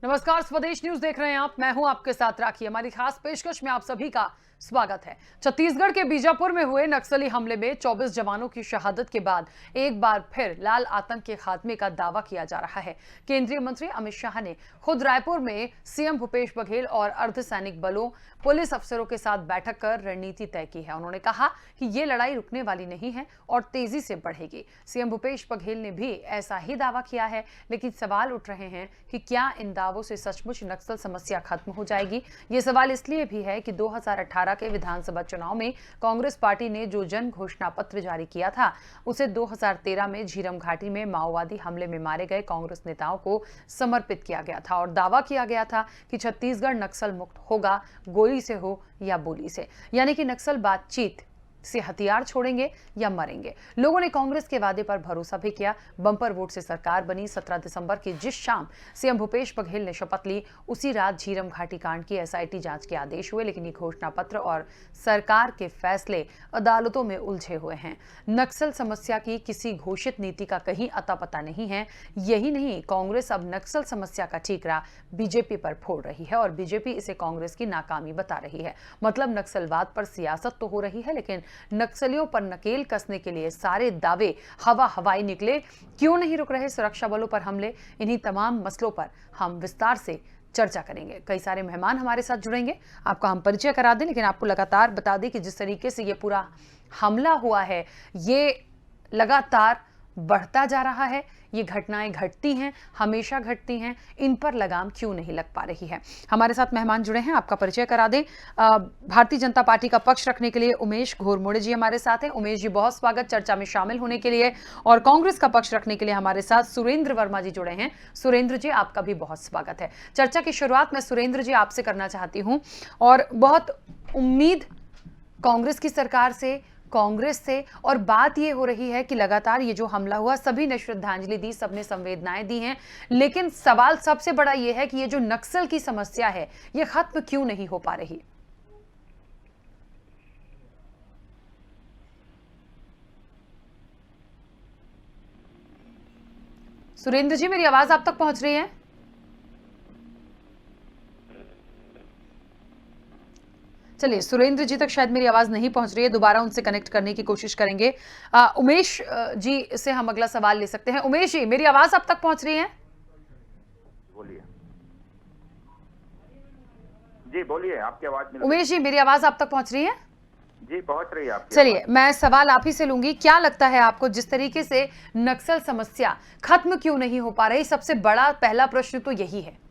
नमस्कार, स्वदेश न्यूज देख रहे हैं आप। मैं हूं आपके साथ राखी। हमारी खास पेशकश में आप सभी का स्वागत है। छत्तीसगढ़ के बीजापुर में हुए नक्सली हमले में 24 जवानों की शहादत के बाद एक बार फिर लाल आतंक के खात्मे का दावा किया जा रहा है। केंद्रीय मंत्री अमित शाह ने खुद रायपुर में सीएम भूपेश बघेल और अर्धसैनिक बलों, पुलिस अफसरों के साथ बैठक कर रणनीति तय की है। उन्होंने कहा कि ये लड़ाई रुकने वाली नहीं है और तेजी से बढ़ेगी। सीएम भूपेश बघेल ने भी ऐसा ही दावा किया है, लेकिन सवाल उठ रहे हैं कि क्या इन दावों से सचमुच नक्सल समस्या खत्म हो जाएगी। ये सवाल इसलिए भी है कि 2018 के विधानसभा चुनाव में कांग्रेस पार्टी ने जो जन घोषणा पत्र जारी किया था, उसे 2013 में झीरम घाटी में माओवादी हमले में मारे गए कांग्रेस नेताओं को समर्पित किया गया था और दावा किया गया था कि छत्तीसगढ़ नक्सल मुक्त होगा, गोली से हो या बोली से, यानी कि नक्सल बातचीत से हथियार छोड़ेंगे या मरेंगे। लोगों ने कांग्रेस के वादे पर भरोसा भी किया। बंपर वोट से सरकार बनी। 17 दिसंबर की जिस शाम सीएम भूपेश बघेल ने शपथ ली, उसी रात झीरम घाटी कांड की एसआईटी जांच के आदेश हुए, लेकिन ये घोषणा पत्र और सरकार के फैसले अदालतों में उलझे हुए हैं। नक्सल समस्या की किसी घोषित नीति का कहीं अता पता नहीं है। यही नहीं, कांग्रेस अब नक्सल समस्या का ठीकरा बीजेपी पर फोड़ रही है और बीजेपी इसे कांग्रेस की नाकामी बता रही है। मतलब नक्सलवाद पर सियासत तो हो रही है, लेकिन नक्सलियों पर नकेल कसने के लिए सारे दावे हवाई निकले। क्यों नहीं रुक रहे सुरक्षा बलों पर हमले? इन्हीं तमाम मसलों पर हम विस्तार से चर्चा करेंगे। कई सारे मेहमान हमारे साथ जुड़ेंगे। आपका हम परिचय करा दें, लेकिन आपको लगातार बता दें कि जिस तरीके से ये पूरा हमला हुआ है, ये लगातार बढ़ता जा रहा है। ये घटनाएं घटती हैं, हमेशा घटती हैं। इन पर लगाम क्यों नहीं लग पा रही है? हमारे साथ मेहमान जुड़े हैं, आपका परिचय करा दें। भारतीय जनता पार्टी का पक्ष रखने के लिए उमेश घोरमोड़े जी हमारे साथ हैं। उमेश जी, बहुत स्वागत चर्चा में शामिल होने के लिए। और कांग्रेस का पक्ष रखने के लिए हमारे साथ सुरेंद्र वर्मा जी जुड़े हैं। सुरेंद्र जी, आपका भी बहुत स्वागत है। चर्चा की शुरुआत मैं सुरेंद्र जी आपसे करना चाहती हूं और बहुत उम्मीद कांग्रेस की सरकार से, कांग्रेस से, और बात ये हो रही है कि लगातार ये जो हमला हुआ, सभी ने श्रद्धांजलि दी, सबने संवेदनाएं दी हैं, लेकिन सवाल सबसे बड़ा ये है कि ये जो नक्सल की समस्या है, ये खत्म क्यों नहीं हो पा रही? सुरेंद्र जी, मेरी आवाज आप तक पहुंच रही है? चलिए, सुरेंद्र जी तक शायद मेरी आवाज नहीं पहुंच रही है। दोबारा उनसे कनेक्ट करने की कोशिश करेंगे। उमेश जी से हम अगला सवाल ले सकते हैं। उमेश जी, मेरी आवाज आप तक पहुंच रही है? बोलिए जी, बोलिए, आपकी आवाज मिल उमेश जी, मेरी आवाज आप तक पहुंच रही है? जी, पहुंच रही है आपकी चलिए, आवाज। मैं सवाल आप ही से लूंगी। क्या लगता है आपको, जिस तरीके से नक्सल समस्या खत्म क्यों नहीं हो पा रही? सबसे बड़ा पहला प्रश्न तो यही है।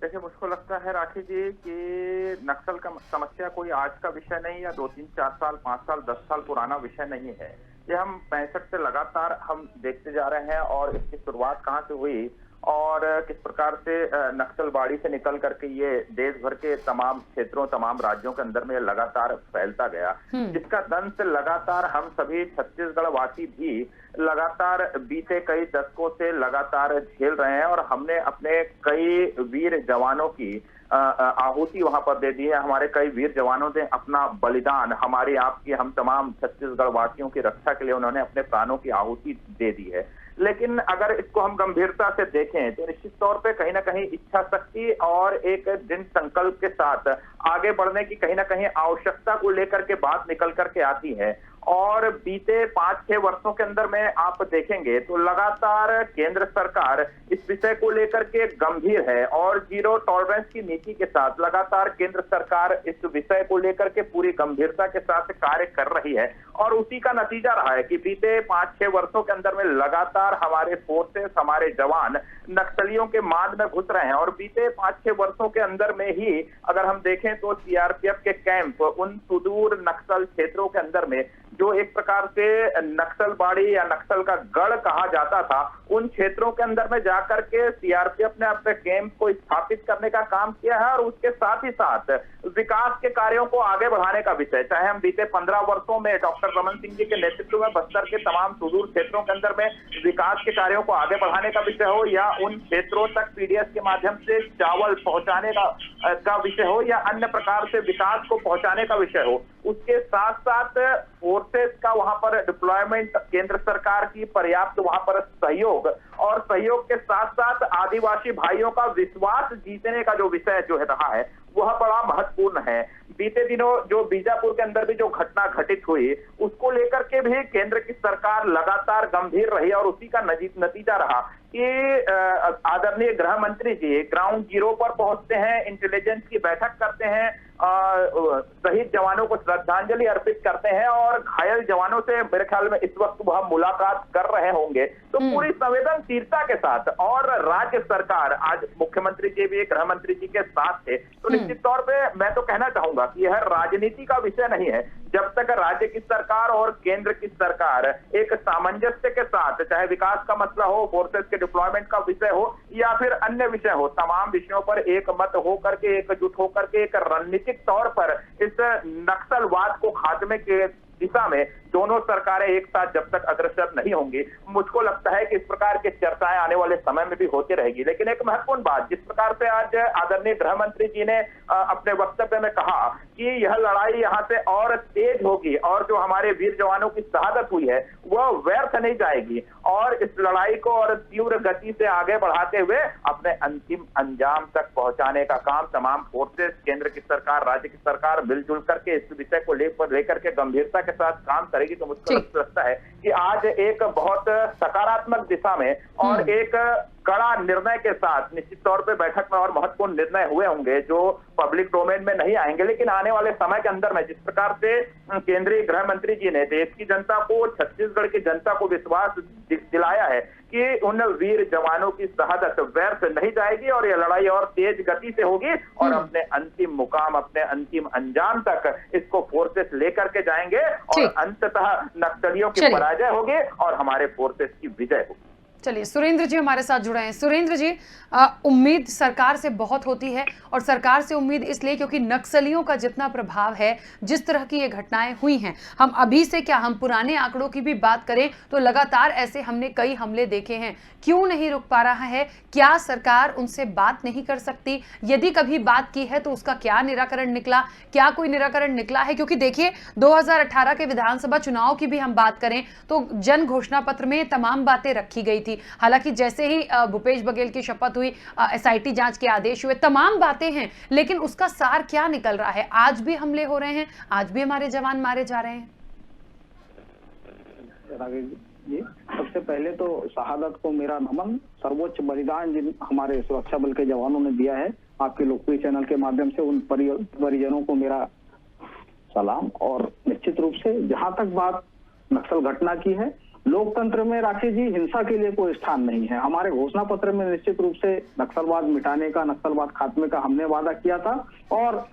देखिए, मुझको लगता है राखी जी कि नक्सल का समस्या कोई आज का विषय नहीं, या 2, 3, 4 साल, 5 साल, 10 साल पुराना विषय नहीं है। ये हम 65 से लगातार हम देखते जा रहे हैं, और इसकी शुरुआत कहाँ से हुई और किस प्रकार से नक्सलबाड़ी से निकल करके ये देश भर के तमाम क्षेत्रों, तमाम राज्यों के अंदर में लगातार फैलता गया, जिसका दंश लगातार हम सभी छत्तीसगढ़ वासी भी लगातार बीते कई दशकों से लगातार झेल रहे हैं। और हमने अपने कई वीर जवानों की आहुति वहां पर दे दी है। हमारे कई वीर जवानों ने अपना बलिदान, हमारी आपकी, हम तमाम छत्तीसगढ़ वासियों की रक्षा के लिए उन्होंने अपने प्राणों की आहुति दे दी है। लेकिन अगर इसको हम गंभीरता से देखें तो निश्चित तौर पे कहीं ना कहीं इच्छा शक्ति और एक दृढ़ संकल्प के साथ आगे बढ़ने की कहीं ना कहीं आवश्यकता को लेकर के बात निकल करके आती है। और बीते 5-6 वर्षों के अंदर में आप देखेंगे तो लगातार केंद्र सरकार इस विषय को लेकर के गंभीर है, और जीरो टॉलरेंस की नीति के साथ लगातार केंद्र सरकार इस विषय को लेकर के पूरी गंभीरता के साथ कार्य कर रही है। और उसी का नतीजा रहा है कि बीते 5-6 वर्षों के अंदर में लगातार हमारे फोर्सेस, हमारे जवान नक्सलियों के मार्ग में घुस रहे हैं। और बीते 5-6 वर्षों के अंदर में ही अगर हम देखें तो सीआरपीएफ के कैंप उन सुदूर नक्सल क्षेत्रों के अंदर में, जो एक प्रकार से नक्सलबाड़ी या नक्सल का गढ़ कहा जाता था, उन क्षेत्रों के अंदर में जाकर के सीआरपीएफ ने अपने कैंप को स्थापित करने का काम किया है। और उसके साथ ही साथ विकास के कार्यों को आगे बढ़ाने का विषय, चाहे हम बीते 15 वर्षों में डॉक्टर रमन सिंह जी के नेतृत्व में बस्तर के तमाम सुदूर क्षेत्रों के अंदर में विकास के कार्यों को आगे बढ़ाने का विषय हो, या उन क्षेत्रों तक पीडीएस के माध्यम से चावल पहुंचाने का विषय हो, या अन्य प्रकार से विकास को पहुंचाने का विषय हो, उसके साथ साथ फोर्सेस का वहां पर डिप्लॉयमेंट, केंद्र सरकार की पर्याप्त वहां पर सहयोग और सहयोग के साथ साथ आदिवासी भाइयों का विश्वास जीतने का जो विषय जो है रहा है वह बड़ा महत्वपूर्ण है। बीते दिनों जो बीजापुर के अंदर भी जो घटना घटित हुई उसको लेकर के भी केंद्र की सरकार लगातार गंभीर रही और उसी का नतीजा रहा कि आदरणीय गृह मंत्री जी ग्राउंड जीरो पर पहुंचते हैं, इंटेलिजेंस की बैठक करते हैं, शहीद जवानों को श्रद्धांजलि अर्पित करते हैं और घायल जवानों से मेरे ख्याल में इस वक्त वह मुलाकात कर रहे होंगे। तो पूरी संवेदनशीलता के साथ और राज्य सरकार आज मुख्यमंत्री जी भी गृह मंत्री जी के साथ थे, तो निश्चित तौर पे मैं तो कहना चाहूंगा कि यह राजनीति का विषय नहीं है। जब तक राज्य की सरकार और केंद्र की सरकार एक सामंजस्य के साथ, चाहे विकास का मसला हो, फोर्सेस के डिप्लॉयमेंट का विषय हो या फिर अन्य विषय हो, तमाम विषयों पर एक मत होकर के, एकजुट होकर के एक रणनीतिक तौर पर इस नक्सलवाद को खात्मे के दिशा में दोनों सरकारें एक साथ जब तक अग्रसर नहीं होंगी, मुझको लगता है कि इस प्रकार की चर्चाएं आने वाले समय में भी होती रहेगी। लेकिन एक महत्वपूर्ण बात, जिस प्रकार से आज आदरणीय गृह मंत्री जी ने अपने वक्तव्य में कहा कि यह लड़ाई यहाँ से और तेज होगी और जो हमारे वीर जवानों की शहादत हुई है वह व्यर्थ नहीं जाएगी और इस लड़ाई को और तीव्र गति से आगे बढ़ाते हुए अपने अंतिम अंजाम तक पहुंचाने का काम तमाम फोर्सेस, केंद्र की सरकार, राज्य की सरकार मिलजुल करके इस विषय को लेकर के गंभीरता के साथ काम करेगी। तो मुझको लगता है कि आज एक बहुत सकारात्मक दिशा में और एक कड़ा निर्णय के साथ निश्चित तौर पे बैठक में और महत्वपूर्ण निर्णय हुए होंगे जो पब्लिक डोमेन में नहीं आएंगे, लेकिन आने वाले समय के अंदर में जिस प्रकार से केंद्रीय गृह मंत्री जी ने देश की जनता को, छत्तीसगढ़ की जनता को विश्वास दिलाया है कि उन वीर जवानों की शहादत व्यर्थ नहीं जाएगी और यह लड़ाई और तेज गति से होगी और अपने अंतिम मुकाम, अपने अंतिम अंजाम तक इसको फोर्सेस लेकर के जाएंगे और अंततः नक्सलियों की पराजय होगी और हमारे फोर्सेस की विजय होगी। चलिए, सुरेंद्र जी हमारे साथ जुड़े हैं। सुरेंद्र जी, उम्मीद सरकार से बहुत होती है और सरकार से उम्मीद इसलिए क्योंकि नक्सलियों का जितना प्रभाव है, जिस तरह की ये घटनाएं हुई हैं, हम अभी से क्या, हम पुराने आंकड़ों की भी बात करें तो लगातार ऐसे हमने कई हमले देखे हैं। क्यों नहीं रुक पा रहा है? क्या सरकार उनसे बात नहीं कर सकती? यदि कभी बात की है तो उसका क्या निराकरण निकला? क्या कोई निराकरण निकला है? क्योंकि देखिए 2018 के विधानसभा चुनाव की भी हम बात करें तो जन घोषणा पत्र में तमाम बातें रखी गई थी। हालांकि जैसे ही भूपेश बघेल की शपथ हुई, एसआईटी जांच के आदेश हुए, तमाम बातें हैं, लेकिन उसका सार क्या निकल रहा है? आज भी हमले हो रहे हैं, आज भी हमारे जवान मारे जा रहे हैं। जी, सबसे पहले तो शहादत को मेरा नमन, सर्वोच्च बलिदान जिन हमारे सुरक्षा बल के जवानों ने दिया है, आपके लोकप्रिय चैनल के माध्यम से उन परिजनों को मेरा सलाम। और निश्चित रूप से जहां तक बात नक्सल घटना की है, लोकतंत्र में राकेश जी हिंसा के लिए कोई स्थान नहीं है। हमारे घोषणा पत्र में निश्चित रूप से नक्सलवाद मिटाने का, नक्सलवाद खात्मे का हमने वादा किया था और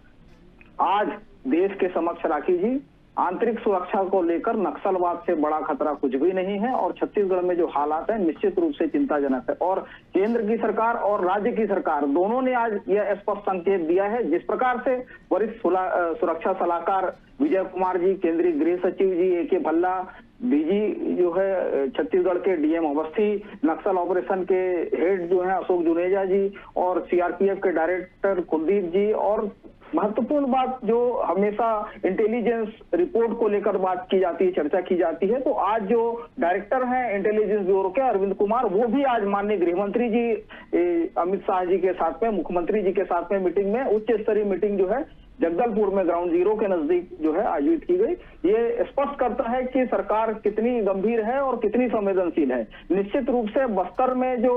आज देश के समक्ष राकेश जी आंतरिक सुरक्षा को लेकर नक्सलवाद से बड़ा खतरा कुछ भी नहीं है और छत्तीसगढ़ में जो हालात है निश्चित रूप से चिंताजनक है और केंद्र की सरकार और राज्य की सरकार दोनों ने आज यह स्पष्ट संकेत दिया है। जिस प्रकार से वरिष्ठ सुरक्षा सलाहकार विजय कुमार जी, केंद्रीय गृह सचिव जी AK भल्ला, डीजी जो है छत्तीसगढ़ के DM अवस्थी, नक्सल ऑपरेशन के हेड जो है अशोक जुनेजा जी और CRPF के डायरेक्टर कुलदीप जी, और महत्वपूर्ण बात जो हमेशा इंटेलिजेंस रिपोर्ट को लेकर बात की जाती है, चर्चा की जाती है, तो आज जो डायरेक्टर हैं इंटेलिजेंस ब्यूरो के अरविंद कुमार, वो भी आज माननीय गृह मंत्री जी अमित शाह जी के साथ में, मुख्यमंत्री जी के साथ में मीटिंग में, उच्च स्तरीय मीटिंग जो है जगदलपुर में ग्राउंड जीरो के नजदीक जो है आयोजित की गई। ये स्पष्ट करता है कि सरकार कितनी गंभीर है और कितनी संवेदनशील है। निश्चित रूप से बस्तर में जो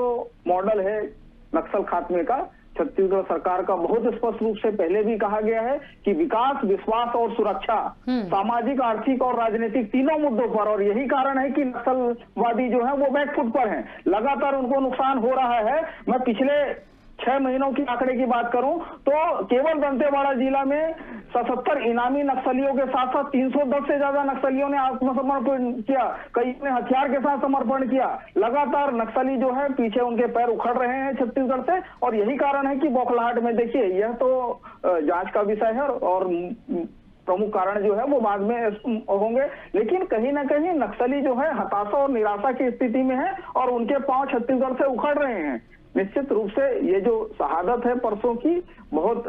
मॉडल है नक्सल खात्मे का, छत्तीसगढ़ सरकार का बहुत स्पष्ट रूप से पहले भी कहा गया है कि विकास, विश्वास और सुरक्षा, सामाजिक, आर्थिक और राजनीतिक तीनों मुद्दों पर, और यही कारण है कि नक्सलवादी जो है वो बैकफुट पर हैं, लगातार उनको नुकसान हो रहा है। मैं पिछले 6 महीनों की आंकड़े की बात करूं तो केवल दंतेवाड़ा जिला में 77 इनामी नक्सलियों के साथ साथ 310 से ज्यादा नक्सलियों ने आत्मसमर्पण किया, कई ने हथियार के साथ समर्पण किया। लगातार नक्सली जो है पीछे उनके पैर उखड़ रहे हैं छत्तीसगढ़ से और यही कारण है कि बौखलाहट में, देखिए यह तो जांच का विषय है और प्रमुख कारण जो है वो बाद में होंगे, लेकिन कहीं ना कहीं नक्सली जो है हताशा और निराशा की स्थिति में है और उनके पांव छत्तीसगढ़ से उखड़ रहे हैं। निश्चित रूप से ये जो शहादत है परसों की बहुत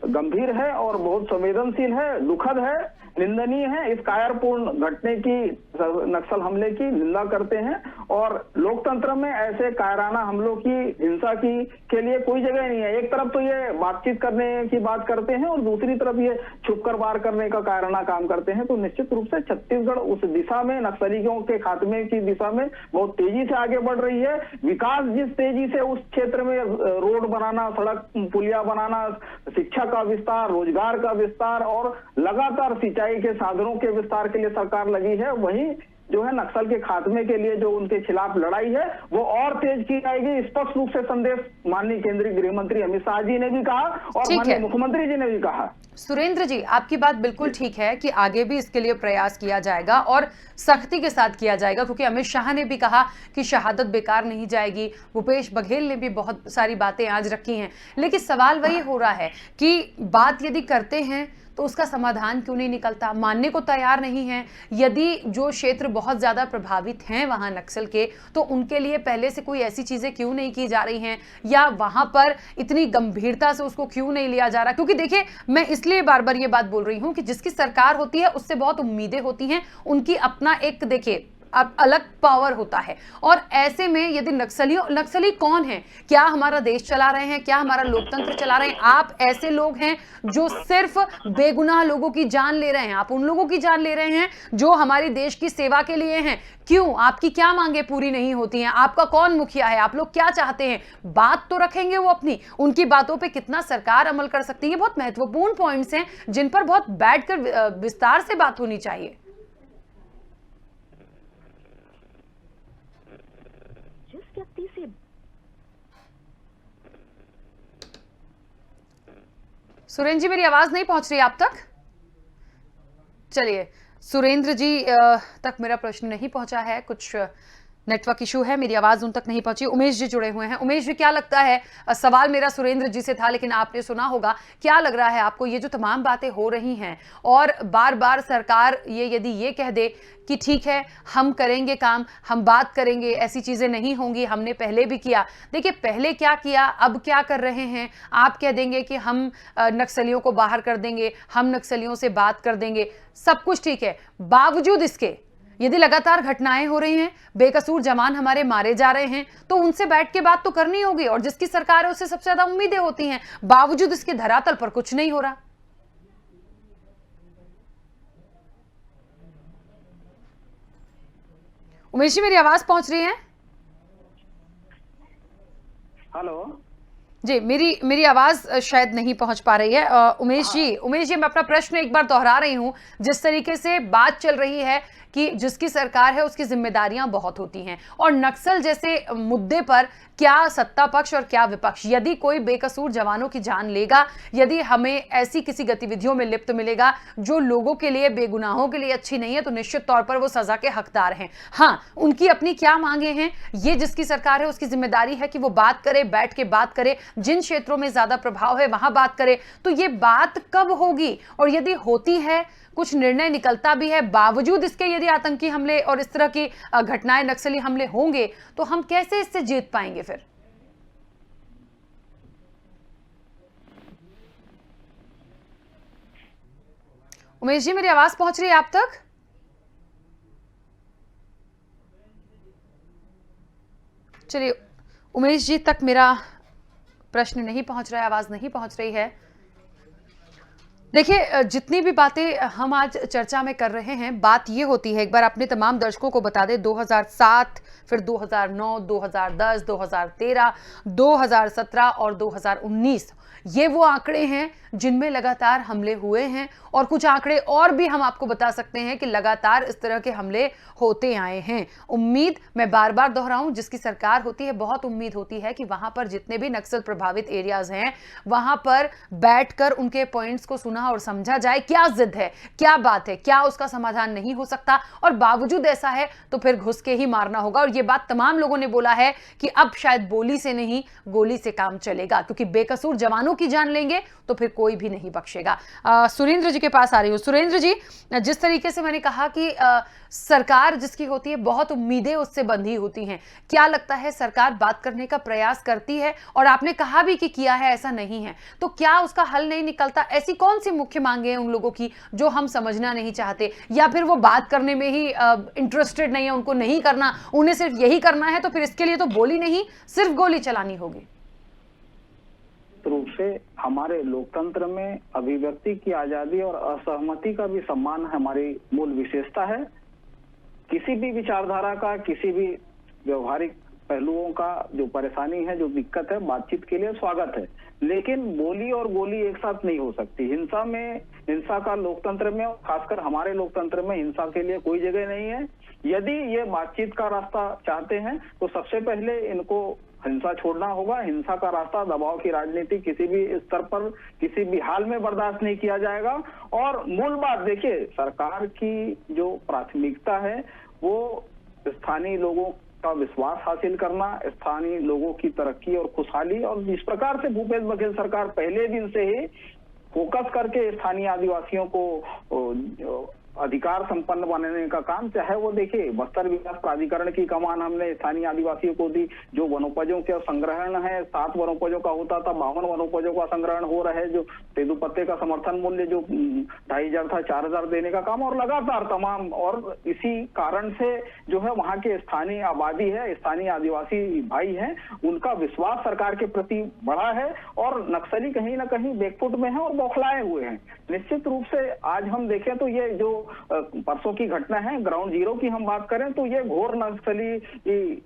गंभीर है और बहुत संवेदनशील है, दुखद है, निंदनीय है। इस कायरपूर्ण घटने की, नक्सल हमले की निंदा करते हैं और लोकतंत्र में ऐसे कायराना हमलों की, हिंसा की के लिए कोई जगह नहीं है। एक तरफ तो ये बातचीत करने की बात करते हैं और दूसरी तरफ ये छुपकर वार करने का कायराना काम करते हैं। तो निश्चित रूप से छत्तीसगढ़ उस दिशा में, नक्सलियों के खात्मे की दिशा में बहुत तेजी से आगे बढ़ रही है। विकास जिस तेजी से उस क्षेत्र में रोड बनाना, सड़क पुलिया बनाना, शिक्षा का विस्तार, रोजगार का विस्तार और लगातार सिंचाई के साधनों के विस्तार के लिए सरकार लगी है, वहीं जो है नक्सल के खात्मे के लिए जो उनके खिलाफ लड़ाई है वो और तेज की जाएगी। स्पष्ट रूप से संदेश माननीय केंद्रीय गृह मंत्री अमित शाह जी ने भी कहा और माननीय मुख्यमंत्री जी ने भी कहा। सुरेंद्र जी, आपकी बात बिल्कुल ठीक है कि आगे भी इसके लिए प्रयास किया जाएगा और सख्ती के साथ किया जाएगा, क्योंकि अमित शाह ने भी कहा कि शहादत बेकार नहीं जाएगी। भूपेश बघेल ने भी बहुत सारी बातें आज रखी हैं, लेकिन सवाल वही हो रहा है कि बात यदि करते हैं तो उसका समाधान क्यों नहीं निकलता, मानने को तैयार नहीं है। यदि जो क्षेत्र बहुत ज़्यादा प्रभावित हैं वहाँ नक्सल के, तो उनके लिए पहले से कोई ऐसी चीज़ें क्यों नहीं की जा रही हैं, या वहाँ पर इतनी गंभीरता से उसको क्यों नहीं लिया जा रहा। क्योंकि देखिए, मैं इसलिए बार बार ये बात बोल रही हूँ कि जिसकी सरकार होती है उससे बहुत उम्मीदें होती हैं, उनकी अपना एक देखिए अब अलग पावर होता है। और ऐसे में यदि नक्सली कौन है, क्या हमारा देश चला रहे हैं, क्या हमारा लोकतंत्र चला रहे हैं? आप ऐसे लोग हैं जो सिर्फ बेगुनाह लोगों की जान ले रहे हैं, आप उन लोगों की जान ले रहे हैं जो हमारे देश की सेवा के लिए हैं। क्यों? आपकी क्या मांगे पूरी नहीं होती हैं? आपका कौन मुखिया है? आप लोग क्या चाहते हैं? बात तो रखेंगे वो अपनी, उनकी बातों पे कितना सरकार अमल कर सकती है, बहुत महत्वपूर्ण पॉइंट्स हैं जिन पर बहुत बैठकर विस्तार से बात होनी चाहिए। सुरेंद्र जी, मेरी आवाज नहीं पहुंच रही आप तक? चलिए, सुरेंद्र जी तक मेरा प्रश्न नहीं पहुंचा है, कुछ नेटवर्क इशू है, मेरी आवाज उन तक नहीं पहुंची। उमेश जी जुड़े हुए हैं। उमेश जी, क्या लगता है, सवाल मेरा सुरेंद्र जी से था लेकिन आपने सुना होगा, क्या लग रहा है आपको ये जो तमाम बातें हो रही हैं और बार बार सरकार यदि ये कह दे कि ठीक है हम करेंगे काम, हम बात करेंगे, ऐसी चीजें नहीं होंगी, हमने पहले भी किया। देखिए, पहले क्या किया, अब क्या कर रहे हैं। आप कह देंगे कि हम नक्सलियों को बाहर कर देंगे, हम नक्सलियों से बात कर देंगे, सब कुछ ठीक है। बावजूद इसके यदि लगातार घटनाएं हो रही हैं, बेकसूर जवान हमारे मारे जा रहे हैं, तो उनसे बैठ के बात तो करनी होगी। और जिसकी सरकार है उससे सबसे ज्यादा उम्मीदें होती हैं, बावजूद इसके धरातल पर कुछ नहीं हो रहा। उमेश जी, मेरी आवाज पहुंच रही है? हेलो जी, मेरी आवाज शायद नहीं पहुंच पा रही है। उमेश जी, मैं अपना प्रश्न एक बार दोहरा रही हूं। जिस तरीके से बात चल रही है कि जिसकी सरकार है उसकी जिम्मेदारियां बहुत होती हैं, और नक्सल जैसे मुद्दे पर क्या सत्ता पक्ष और क्या विपक्ष, यदि कोई बेकसूर जवानों की जान लेगा, यदि हमें ऐसी किसी गतिविधियों में लिप्त मिलेगा जो लोगों के लिए, बेगुनाहों के लिए अच्छी नहीं है, तो निश्चित तौर पर वो सजा के हकदार हैं। हाँ, उनकी अपनी क्या मांगे हैं, ये जिसकी सरकार है उसकी जिम्मेदारी है कि वो बात करे, बैठ के बात करे, जिन क्षेत्रों में ज्यादा प्रभाव है वहां बात करे। तो ये बात कब होगी, और यदि होती है, कुछ निर्णय निकलता भी है, बावजूद इसके यदि आतंकी हमले और इस तरह की घटनाएं, नक्सली हमले होंगे, तो हम कैसे इससे जीत पाएंगे फिर? उमेश जी, मेरी आवाज पहुंच रही है आप तक? चलिए, उमेश जी तक मेरा प्रश्न नहीं पहुंच रहा है, आवाज नहीं पहुंच रही है। देखिए, जितनी भी बातें हम आज चर्चा में कर रहे हैं, बात ये होती है, एक बार अपने तमाम दर्शकों को बता दें, 2007, फिर 2009, 2010, 2013, 2017 और 2019, ये वो आंकड़े हैं जिनमें लगातार हमले हुए हैं। और कुछ आंकड़े और भी हम आपको बता सकते हैं कि लगातार इस तरह के हमले होते आए हैं। उम्मीद, मैं बार बार दोहराऊं, जिसकी सरकार होती है बहुत उम्मीद होती है कि वहां पर जितने भी नक्सल प्रभावित एरियाज हैं वहां पर बैठकर उनके पॉइंट्स को सुना और समझा जाए क्या जिद है, क्या बात है, क्या उसका समाधान नहीं हो सकता, और बावजूद ऐसा है तो फिर घुस के ही मारना होगा। और ये बात तमाम लोगों ने बोला है कि अब शायद बोली से नहीं गोली से काम चलेगा, क्योंकि बेकसूर जवानों की जान लेंगे तो फिर कोई भी नहीं बख्शेगा। सुरेंद्र जी के पास आ रही हूँ। सुरेंद्र जी, जिस तरीके से मैंने कहा कि सरकार जिसकी होती है बहुत उम्मीदें उससे बंधी होती हैं, क्या लगता है सरकार बात करने का प्रयास करती है? और आपने कहा भी कि किया है, ऐसा नहीं है, तो क्या उसका हल नहीं निकलता? ऐसी कौन सी मुख्य मांगे हैं उन लोगों की जो हम समझना नहीं चाहते, या फिर वो बात करने में ही इंटरेस्टेड नहीं है, उनको नहीं करना, उन्हें सिर्फ यही करना है, तो फिर इसके लिए तो बोली नहीं सिर्फ गोली चलानी होगी? रूप से हमारे लोकतंत्र में अभिव्यक्ति की आजादी और असहमति का भी सम्मान हमारी मूल विशेषता है। किसी भी विचारधारा का, किसी भी व्यवहारिक पहलुओं का जो परेशानी है, जो दिक्कत है, बातचीत के लिए स्वागत है, लेकिन बोली और गोली एक साथ नहीं हो सकती। हिंसा का लोकतंत्र में, खासकर हमारे लोकतंत्र में हिंसा के लिए कोई जगह नहीं है। यदि ये बातचीत का रास्ता चाहते हैं तो सबसे पहले इनको हिंसा छोड़ना होगा। हिंसा का रास्ता, दबाव की राजनीति किसी भी स्तर पर, किसी भी हाल में बर्दाश्त नहीं किया जाएगा। और मूल बात देखिए, सरकार की जो प्राथमिकता है वो स्थानीय लोगों का विश्वास हासिल करना, स्थानीय लोगों की तरक्की और खुशहाली, और जिस प्रकार से भूपेश बघेल सरकार पहले दिन से ही फोकस करके स्थानीय आदिवासियों को अधिकार संपन्न बनाने का काम, चाहे वो देखिए बस्तर विकास प्राधिकरण की कमान हमने स्थानीय आदिवासियों को दी, जो वनोपजों के संग्रहण है, 7 वनोपजों का होता था, 52 वनोपजों का संग्रहण हो रहा है, जो तेंदुपत्ते का समर्थन मूल्य जो 2500 था 4000 देने का काम, और लगातार तमाम, और इसी कारण से जो है वहाँ के स्थानीय आबादी है, स्थानीय आदिवासी भाई हैं, उनका विश्वास सरकार के प्रति बढ़ा है, और नक्सली कहीं ना कहीं बैकफुट में है और बौखलाए हुए हैं। निश्चित रूप से आज हम देखें तो ये जो परसों की घटना है, ग्राउंड जीरो की हम बात करें तो ये घोर नक्सली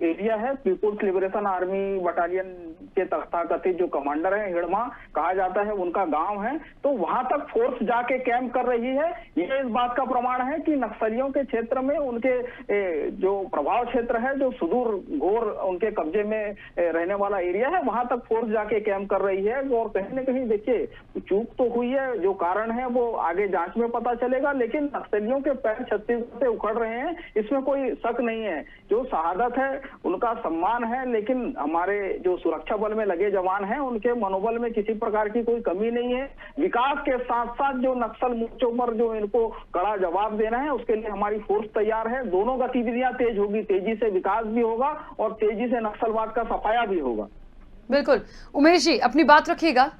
एरिया है। पीपुल्स लिबरेशन आर्मी बटालियन के तथाकथित जो कमांडर है, हिड़मा कहा जाता है, उनका गांव है, तो वहां तक फोर्स जाके कैंप कर रही है। ये इस बात का प्रमाण है कि नक्सलियों के क्षेत्र में, उनके जो प्रभाव क्षेत्र है, जो सुदूर घोर उनके कब्जे में रहने वाला एरिया है, वहां तक फोर्स जाके कैंप कर रही है। और कहीं ना कहीं देखिए चूक तो हुई है, जो कारण है वो आगे जांच में पता चलेगा, लेकिन नक्सलियों के पैर छत्तीसगढ़ से उखड़ रहे हैं, इसमें कोई शक नहीं है। जो शहादत है उनका सम्मान है, लेकिन हमारे जो सुरक्षा बल में लगे जवान हैं उनके मनोबल में किसी प्रकार की कोई कमी नहीं है। विकास के साथ साथ जो नक्सल मोर्चों पर जो इनको कड़ा जवाब देना है, उसके लिए हमारी फोर्स तैयार है। दोनों गतिविधियां तेज होगी, तेजी से विकास भी होगा और तेजी से नक्सलवाद का सफाया भी होगा। बिल्कुल। उमेश जी, अपनी बात रखिएगा।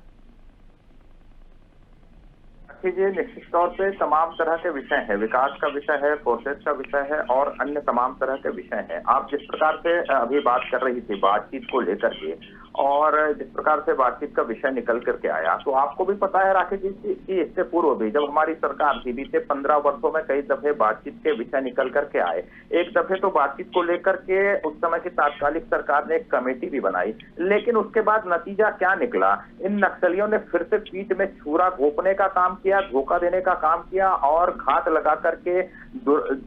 देखिए, निश्चित तौर पे तमाम तरह के विषय है, विकास का विषय है, प्रोसेस का विषय है, और अन्य तमाम तरह के विषय हैं। आप जिस प्रकार से अभी बात कर रही थी बातचीत को लेकर के, और जिस प्रकार से बातचीत का विषय निकल करके आया, तो आपको भी पता है राकेश जी कि इससे पूर्व भी जब हमारी सरकार थी, बीते 15 वर्षों में कई दफे बातचीत के विषय निकल करके आए। एक दफे तो बातचीत को लेकर के उस समय की तात्कालिक सरकार ने एक कमेटी भी बनाई, लेकिन उसके बाद नतीजा क्या निकला? इन नक्सलियों ने फिर से पीठ में छुरा घोंपने का काम किया, धोखा देने का काम किया, और घात लगा करके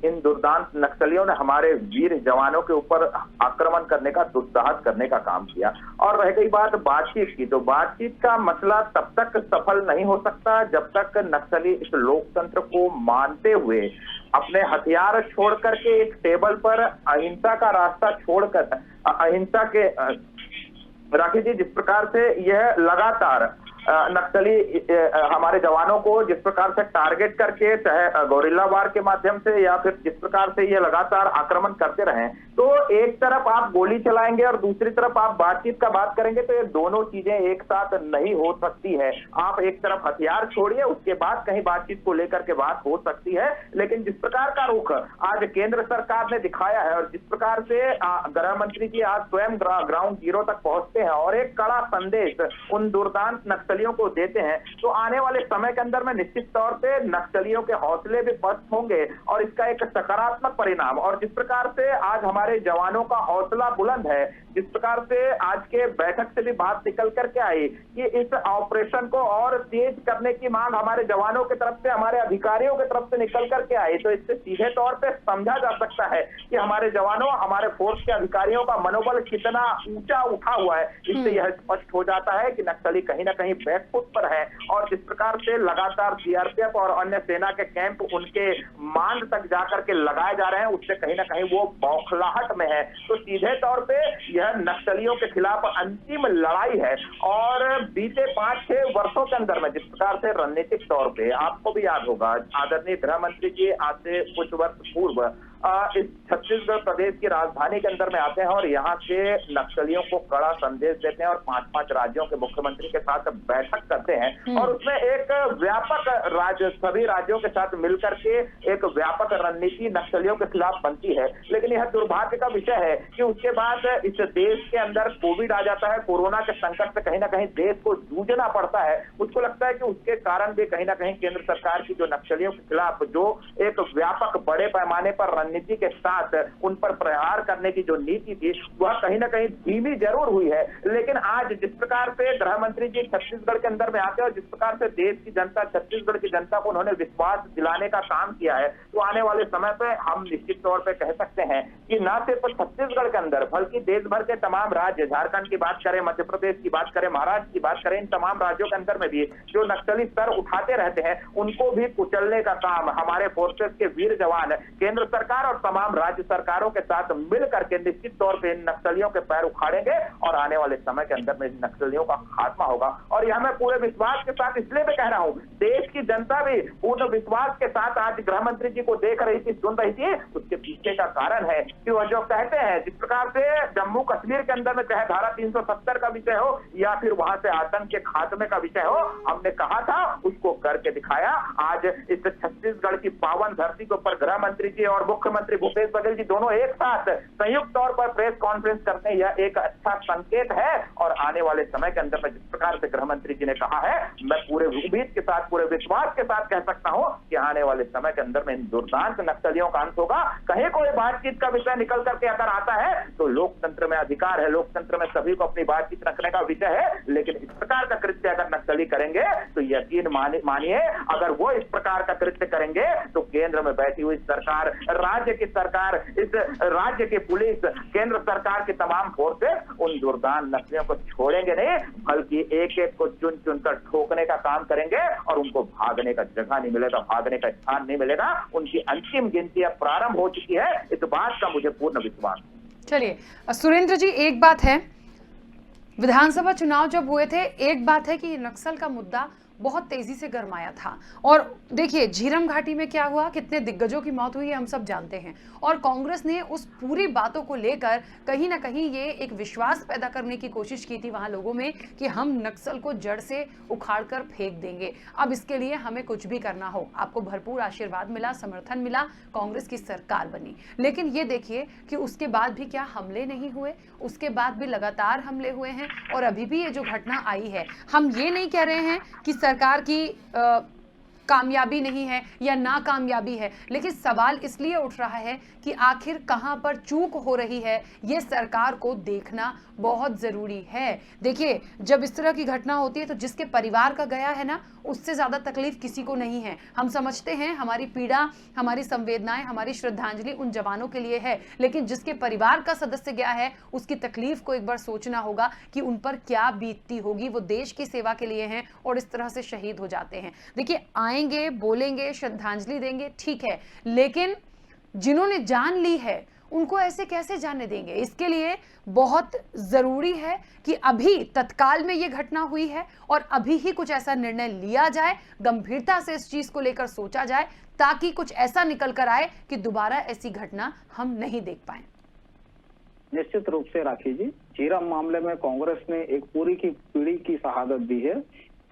इन दुर्दांत नक्सलियों ने हमारे वीर जवानों के ऊपर आक्रमण करने का, दुस्साहस करने का काम किया। और रह गई बात बातचीत की, तो बातचीत का मसला तब तक सफल नहीं हो सकता जब तक नक्सली इस लोकतंत्र को मानते हुए अपने हथियार छोड़ करके एक टेबल पर अहिंसा का रास्ता छोड़कर, अहिंसा के राकेश जी जिस प्रकार से यह लगातार नक्सली हमारे जवानों को जिस प्रकार से टारगेट करके, चाहे गोरिल्ला वार के माध्यम से या फिर जिस प्रकार से ये लगातार आक्रमण करते रहे, तो एक तरफ आप गोली चलाएंगे और दूसरी तरफ आप बातचीत का बात करेंगे, तो ये दोनों चीजें एक साथ नहीं हो सकती है। आप एक तरफ हथियार छोड़िए, उसके बाद कहीं बातचीत को लेकर के बात हो सकती है। लेकिन जिस प्रकार का रुख आज केंद्र सरकार ने दिखाया है, और जिस प्रकार से गृह मंत्री जी आज स्वयं ग्राउंड जीरो तक पहुंचते हैं और एक कड़ा संदेश उन दुर्दांत नक्सलियों को देते हैं, तो आने वाले समय के अंदर में निश्चित तौर पे नक्सलियों के हौसले भी पस्त होंगे और इसका एक सकारात्मक परिणाम। और जिस प्रकार से आज हमारे जवानों का हौसला बुलंद है, जिस प्रकार से आज के बैठक से भी बात निकल करके आई कि इस ऑपरेशन को और तेज करने की मांग हमारे जवानों की तरफ से, हमारे अधिकारियों की तरफ से निकल करके आई, तो इससे सीधे तौर पे समझा जा सकता है कि हमारे जवानों, हमारे फोर्स के अधिकारियों का मनोबल कितना ऊंचा उठा हुआ है। इससे यह स्पष्ट हो जाता है कि नक्सली कहीं ना कहीं बैकफुट पर है और जिस प्रकार से लगातार सीआरपीएफ और अन्य सेना के कैंप उनके मांड तक जाकर के लगाए जा रहे हैं, उससे कहीं ना कहीं वो बौखलाहट में है। तो सीधे तौर पे यह नक्सलियों के खिलाफ अंतिम लड़ाई है और बीते 5-6 वर्षों के अंदर में जिस प्रकार से रणनीतिक तौर पे, आपको भी याद होगा, आदरणीय गृह मंत्री जी आज से कुछ वर्ष पूर्व इस छत्तीसगढ़ प्रदेश की राजधानी के अंदर में आते हैं और यहाँ से नक्सलियों को कड़ा संदेश देते हैं और 5-5 राज्यों के मुख्यमंत्री के साथ बैठक करते हैं और उसमें एक व्यापक सभी राज्यों के साथ मिलकर के एक व्यापक रणनीति नक्सलियों के खिलाफ बनती है। लेकिन यह दुर्भाग्य का विषय है कि उसके बाद इस देश के अंदर कोविड आ जाता है, कोरोना के संकट से कहीं ना कहीं देश को जूझना पड़ता है। मुझको लगता है कि उसके कारण भी कहीं ना कहीं केंद्र सरकार की जो नक्सलियों के खिलाफ जो एक व्यापक बड़े पैमाने पर रणनीति के साथ उन पर प्रहार करने की जो नीति थी वह कहीं ना कहीं धीमी जरूर हुई है। लेकिन आज जिस प्रकार से गृह मंत्री जी छत्तीसगढ़ के अंदर में आते हैं और जिस प्रकार से देश की जनता, छत्तीसगढ़ की जनता को उन्होंने विश्वास दिलाने का काम किया है, तो आने वाले समय पे हम निश्चित तौर पे कह सकते हैं कि न सिर्फ छत्तीसगढ़ के अंदर बल्कि देश भर के तमाम राज्य, झारखंड की बात करें, मध्य प्रदेश की बात करें, महाराष्ट्र की बात करें, इन तमाम राज्यों के अंदर में भी जो नक्सली सर उठाते रहते हैं उनको भी कुचलने का काम हमारे फोर्सेस के वीर जवान केंद्र सरकार और तमाम राज्य सरकारों के साथ मिल करके निश्चित तौर पे इन नक्सलियों के पैर उखाड़ेंगे और आने वाले समय के अंदर में इन नक्सलियों का खात्मा होगा। और यह मैं पूरे विश्वास के साथ इसलिए मैं कह रहा हूं, देश की जनता भी पूर्ण विश्वास के साथ आज गृह मंत्री जी को देख रही थी, सुन रही थी। उसके पीछे का कारण है कि वह जो कहते हैं, जिस प्रकार से जम्मू कश्मीर के अंदर में चाहे धारा 370 का विषय हो या फिर वहां से आतंक के खात्मे का विषय हो, हमने कहा था उसको करके दिखाया। आज इस छत्तीसगढ़ की पावन धरती के ऊपर गृह मंत्री जी और मुख्यमंत्री भूपेश बघेल जी दोनों एक साथ संयुक्त तौर पर प्रेस कॉन्फ्रेंस करते हैं, यह एक अच्छा संकेत है। और आने वाले समय के अंदर में जिस प्रकार से गृह मंत्री जी ने कहा है, मैं पूरे उम्मीद के साथ, पूरे विश्वास के साथ कह सकता हूं कि आने वाले समय के अंदर में इन दुर्दांत नक्सलियों का अंत होगा। कहीं कोई बातचीत का विषय निकल करके अगर आता है तो लोकतंत्र में अधिकार है, लोकतंत्र में सभी को अपनी बातचीत रखने का विषय है। लेकिन इस प्रकार का कृत्य अगर नक्सली करेंगे तो यकीन मानिए, अगर वो इस प्रकार का कृत्य करेंगे तो केंद्र में बैठी हुई सरकार, राज्य की सरकार, इस राज्य की पुलिस, केंद्र सरकार की तमाम फोर्सेस उन दुर्दांत नक्सलियों को छोड़ेंगे नहीं, बल्कि एक एक को चुन चुन कर ठोकने का काम करेंगे और उनको भागने का जगह नहीं मिलेगा, भागने का स्थान नहीं मिलेगा। उनकी अंतिम गिनती अब प्रारंभ हो चुकी है, इस बात का मुझे पूर्ण विश्वास। चलिए सुरेंद्र जी, एक बात है, विधानसभा चुनाव जब हुए थे, एक बात है कि नक्सल का मुद्दा बहुत तेजी से गरमाया था और देखिए झीरम घाटी में क्या हुआ, कितने दिग्गजों की मौत हुई है हम सब जानते हैं। और कांग्रेस ने उस पूरी बातों को लेकर कहीं ना कहीं ये एक विश्वास पैदा करने की कोशिश की थी वहां लोगों में कि हम नक्सल को जड़ से उखाड़कर फेंक देंगे। अब इसके लिए हमें कुछ भी करना हो। आपको भरपूर आशीर्वाद मिला, समर्थन मिला, कांग्रेस की सरकार बनी। लेकिन ये देखिए कि उसके बाद भी क्या हमले नहीं हुए, उसके बाद भी लगातार हमले हुए हैं और अभी भी ये जो घटना आई है, हम ये नहीं कह रहे हैं कि सरकार की कामयाबी नहीं है या नाकामयाबी है, लेकिन सवाल इसलिए उठ रहा है कि आखिर कहां पर चूक हो रही है, ये सरकार को देखना बहुत जरूरी है। देखिए जब इस तरह की घटना होती है तो जिसके परिवार का गया है ना, उससे ज्यादा तकलीफ किसी को नहीं है। हम समझते हैं हमारी पीड़ा, हमारी संवेदनाएं, हमारी श्रद्धांजलि उन जवानों के लिए है, लेकिन जिसके परिवार का सदस्य गया है उसकी तकलीफ को एक बार सोचना होगा कि उन पर क्या बीतती होगी। वो देश की सेवा के लिए हैं और इस तरह से शहीद हो जाते हैं। देखिए आएंगे, बोलेंगे, श्रद्धांजलि देंगे, ठीक है, लेकिन जिन्होंने जान ली है उनको ऐसे कैसे जाने देंगे। इसके लिए बहुत जरूरी है कि अभी तत्काल में ये घटना हुई है और अभी ही कुछ ऐसा निर्णय लिया जाए, गंभीरता से इस चीज को लेकर सोचा जाए, ताकि कुछ ऐसा निकल कर आए कि दोबारा ऐसी घटना हम नहीं देख पाए। निश्चित रूप से राखी जी, झीरम मामले में कांग्रेस ने एक पूरी की पीढ़ी की शहादत दी है।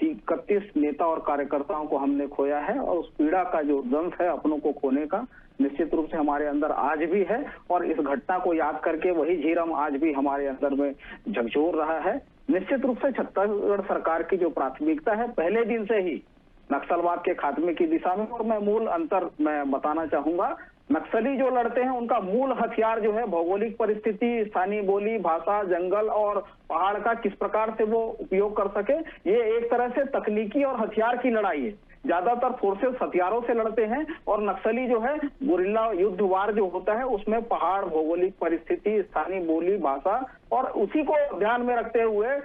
31 नेता और कार्यकर्ताओं को हमने खोया है और उस पीड़ा का जो दंश है अपनों को खोने का, निश्चित रूप से हमारे अंदर आज भी है। और इस घटना को याद करके वही झीरम आज भी हमारे अंदर में झकझोर रहा है। निश्चित रूप से छत्तीसगढ़ सरकार की जो प्राथमिकता है पहले दिन से ही नक्सलवाद के खात्मे की दिशा में, और मैं मूल अंतर मैं बताना चाहूंगा, नक्सली जो लड़ते हैं उनका मूल हथियार जो है भौगोलिक परिस्थिति, स्थानीय बोली, भाषा, जंगल और पहाड़ का किस प्रकार से वो उपयोग कर सके, ये एक तरह से तकनीकी और हथियार की लड़ाई है। ज्यादातर फोर्सेस हथियारों से लड़ते हैं और नक्सली जो है गुरिल्ला युद्ध वार जो होता है उसमें पहाड़, भौगोलिक परिस्थिति, स्थानीय बोली, भाषा और उसी को ध्यान में रखते हुए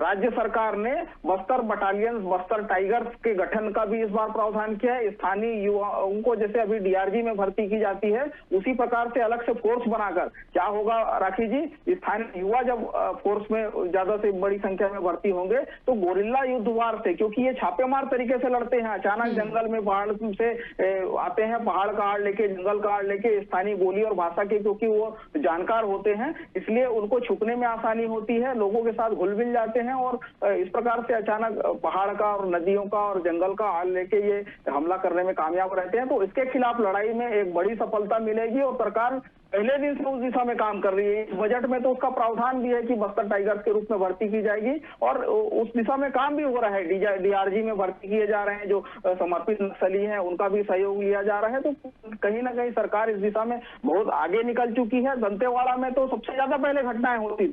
राज्य सरकार ने बस्तर बटालियन, बस्तर टाइगर्स के गठन का भी इस बार प्रावधान किया है। स्थानीय युवाओं को जैसे अभी डीआरजी में भर्ती की जाती है उसी प्रकार से अलग से फोर्स बनाकर क्या होगा राखी जी, स्थानीय युवा जब फोर्स में ज्यादा से बड़ी संख्या में भर्ती होंगे तो गोरिल्ला युद्ध वार से, क्योंकि ये छापेमार तरीके से लड़ते हैं, अचानक जंगल में पहाड़ से आते हैं, पहाड़ का आड़ लेके, जंगल का आड़ लेके, स्थानीय बोली और भाषा के क्योंकि वो जानकार होते हैं इसलिए उनको छुपने में आसानी होती है, लोगों के साथ घुल मिल जाते हैं और इस प्रकार से अचानक पहाड़ का और नदियों का और जंगल का आड़ लेके ये हमला करने में कामयाब रहते हैं। तो इसके खिलाफ लड़ाई में एक बड़ी सफलता मिलेगी और सरकार पहले दिन से उस दिशा में काम कर रही है। बजट में तो उसका प्रावधान भी है कि बस्तर टाइगर्स के रूप में भर्ती की जाएगी और उस दिशा में काम भी हो रहा है। डीआरजी में भर्ती किए जा रहे हैं, जो समर्पित नक्सली हैं उनका भी सहयोग लिया जा रहा है। तो कहीं ना कहीं सरकार इस दिशा में बहुत आगे निकल चुकी है। दंतेवाड़ा में तो सबसे ज्यादा पहले घटनाएं होती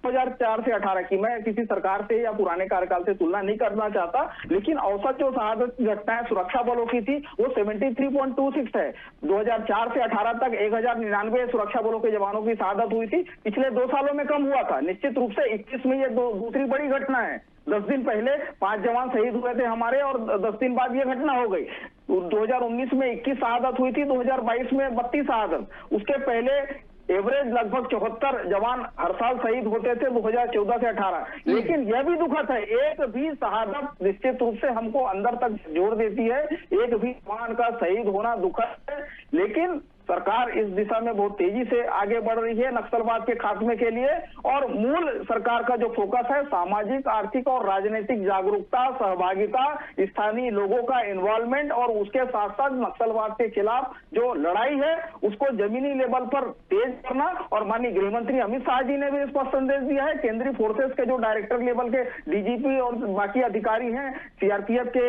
2004 से 18 की, मैं किसी सरकार से या पुराने कार्यकाल से तुलना नहीं करना चाहता, लेकिन औसत जो शहादत घटनाएं सुरक्षा बलों की थी वो 73.26 है। 2004 से 18 तक 1099 सुरक्षा बलों के जवानों की शहादत हुई थी, पिछले 2 सालों में कम हुआ था। निश्चित रूप से 21 में ये दूसरी बड़ी घटना है। 10 दिन पहले 5 जवान शहीद हुए थे हमारे और 10 दिन बाद ये घटना हो गई। 2019 में 21 शहादत हुई थी, 2022 में 32 शहादत, उसके पहले एवरेज लगभग 74 जवान हर साल शहीद होते थे 2014 से 18। लेकिन यह भी दुखद है, एक भी शहादत निश्चित रूप से हमको अंदर तक जोड़ देती है, एक भी जवान का शहीद होना दुखद है। लेकिन सरकार इस दिशा में बहुत तेजी से आगे बढ़ रही है नक्सलवाद के खात्मे के लिए और मूल सरकार का जो फोकस है सामाजिक, आर्थिक और राजनीतिक जागरूकता, सहभागिता, स्थानीय लोगों का इन्वॉल्वमेंट और उसके साथ साथ नक्सलवाद के खिलाफ जो लड़ाई है उसको जमीनी लेवल पर तेज करना। और माननीय गृह मंत्री अमित शाह जी ने भी स्पष्ट संदेश दिया है, केंद्रीय फोर्सेस के जो डायरेक्टर लेवल के डीजीपी और बाकी अधिकारी हैं, सीआरपीएफ के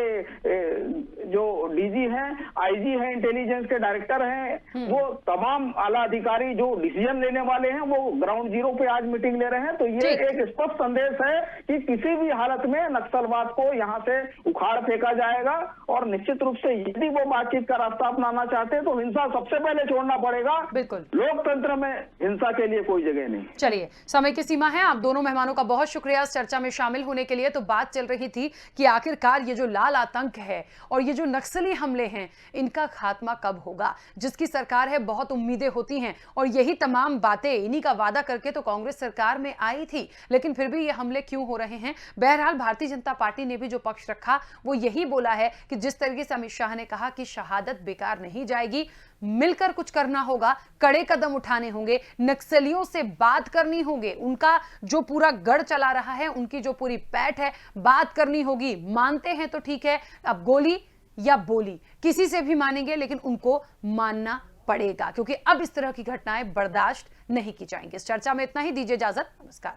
जो डीजी हैं, आईजी हैं, इंटेलिजेंस के डायरेक्टर हैं, वो तमाम आला अधिकारी जो डिसीजन लेने वाले हैं वो ग्राउंड जीरो पे आज मीटिंग ले रहे हैं। तो ये एक स्पष्ट संदेश है कि किसी भी हालत में नक्सलवाद को यहाँ से उखाड़ फेंका जाएगा और निश्चित रूप से यदि वो बातचीत का रास्ता अपनाना चाहते हैं तो हिंसा सबसे पहले छोड़ना पड़ेगा। बिल्कुल, लोकतंत्र में हिंसा के लिए कोई जगह नहीं। चलिए, समय की सीमा है। आप दोनों मेहमानों का बहुत शुक्रिया इस चर्चा में शामिल होने के लिए। तो बात चल रही थी कि आखिरकार ये जो लाल आतंक है और ये जो नक्सली हमले हैं इनका खात्मा कब होगा, जिसकी सरकार है बहुत उम्मीदें होती हैं और यही तमाम बातें इन्हीं का वादा करके तो कांग्रेस सरकार में आई थी, लेकिन फिर भी ये हमले क्यों हो रहे हैं। बहरहाल भारतीय जनता पार्टी ने भी जो पक्ष रखा वो यही बोला है कि जिस तरीके से अमित शाह ने कहा कि शहादत बेकार नहीं जाएगी, मिलकर कुछ करना होगा, कड़े कदम उठाने होंगे, नक्सलियों से बात करनी होगी, उनका जो पूरा गढ़ चला रहा है, उनकी जो पूरी पैठ है, बात करनी होगी। मानते हैं तो ठीक है, अब गोली या बोली किसी से भी मानेंगे, लेकिन उनको मानना पड़ेगा क्योंकि अब इस तरह की घटनाएं बर्दाश्त नहीं की जाएंगी। इस चर्चा में इतना ही, दीजिए इजाजत, नमस्कार।